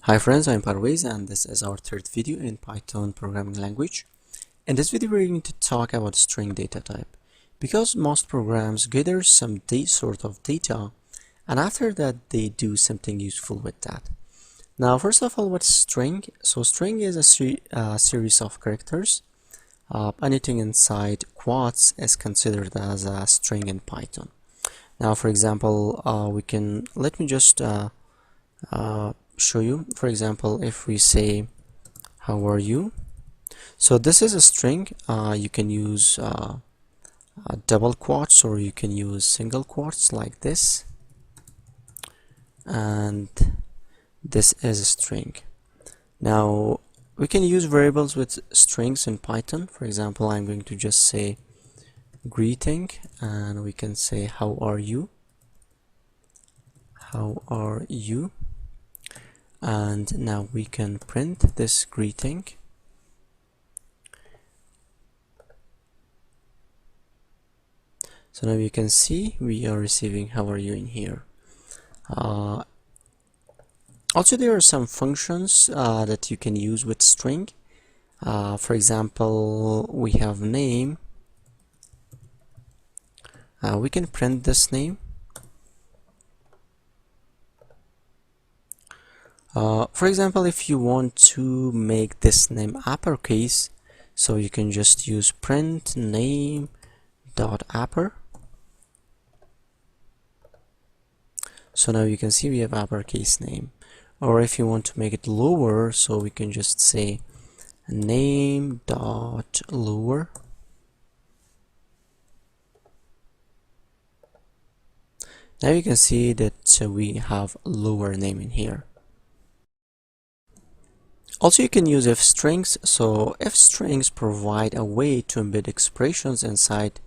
Hi friends, I'm Parvez and this is our third video in Python programming language. In this video we're going to talk about string data type because most programs gather some sort of data and after that they do something useful with that. Now first of all, what's string? So string is a series of characters. Anything inside quotes is considered as a string in Python. Now for example, let me just show you. For example, if we say how are you, so this is a string. You can use double quotes or you can use single quotes like this, and this is a string. Now we can use variables with strings in Python. For example, I'm going to just say greeting and we can say how are you, and now we can print this greeting. So now you can see we are receiving how are you in here. Also there are some functions that you can use with string. For example, we have name. We can print this name. For example, if you want to make this name uppercase, so you can just use print name dot upper. So now you can see we have uppercase name. Or if you want to make it lower, so we can just say name dot lower. Now you can see that we have lower name in here. Also, you can use if strings. So if strings provide a way to embed expressions inside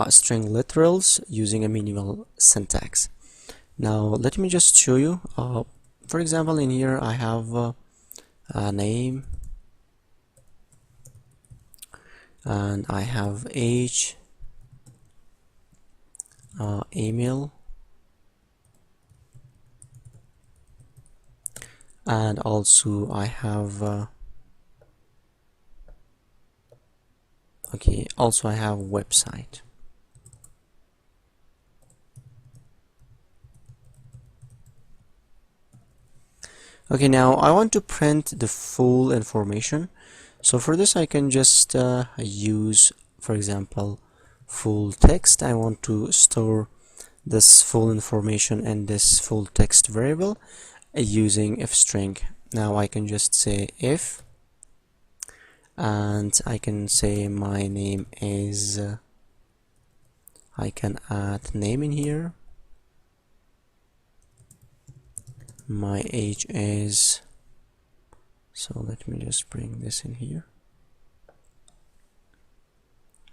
string literals using a minimal syntax. Now let me just show you. For example, in here I have a name and I have age, email, and also I have I have website. Okay, now I want to print the full information. So for this I can just use, for example, full text. I want to store this full information in this full text variable using if string. Now I can just say if, and I can say my name is, I can add name in here, my age is, so let me just bring this in here,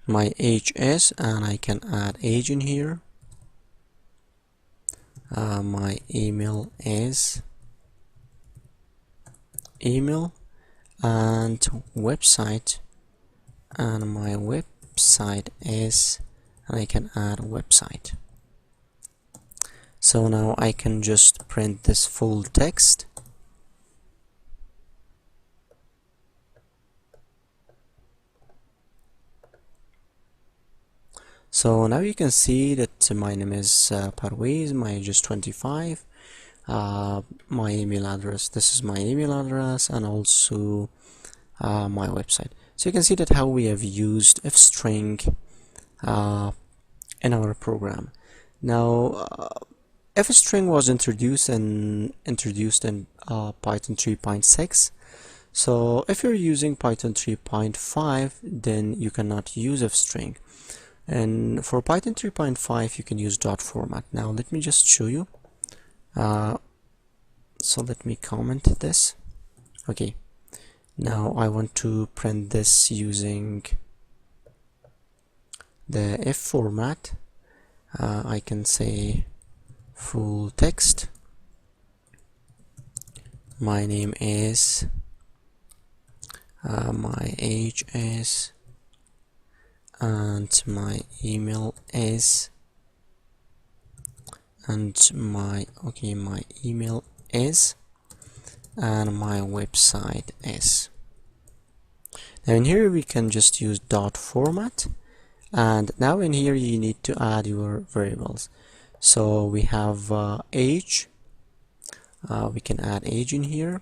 my age is, and I can add age in here, my email is, email, and website, and my website is, and I can add website. So now I can just print this full text. So now you can see that my name is Parvez, my age is 25, my email address, this is my email address, and also my website. So you can see that how we have used if string in our program. Now if string was introduced in Python 3.6. So if you're using Python 3.5, then you cannot use if string. And for Python 3.5 you can use dot format. Now let me just show you. So let me comment this. Okay, now I want to print this using the if format. I can say full text, my name is, my age is, and my email is, and my email is, and my website is. Now in here we can just use dot format, and now in here you need to add your variables. So we have age. We can add age in here.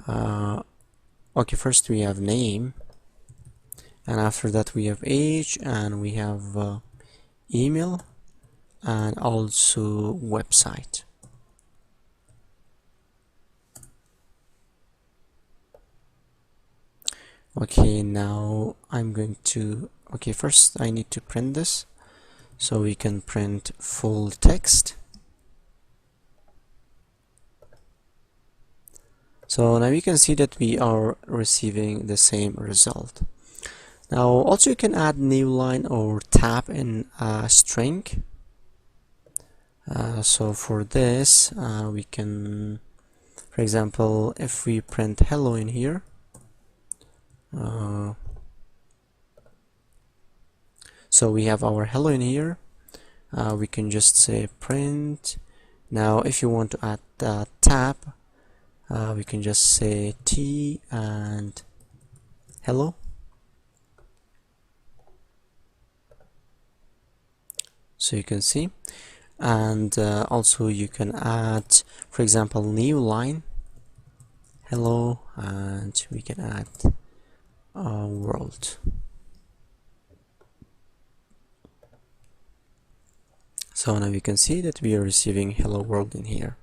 Okay, first we have name, and after that we have age, and we have email, and also website. Okay, now I'm going to, okay, first I need to print this, so we can print full text. So now you can see that we are receiving the same result. Now also you can add new line or tab in a string. So for this we can, for example, if we print hello in here, so we have our hello in here, we can just say print. Now if you want to add the tab, we can just say T and hello. So you can see, and also you can add, for example, new line, hello, and we can add world. So now you can see that we are receiving hello world in here.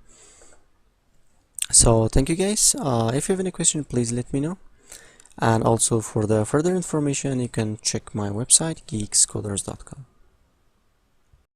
So thank you guys. If you have any question, please let me know. And also for the further information, you can check my website geekscoders.com.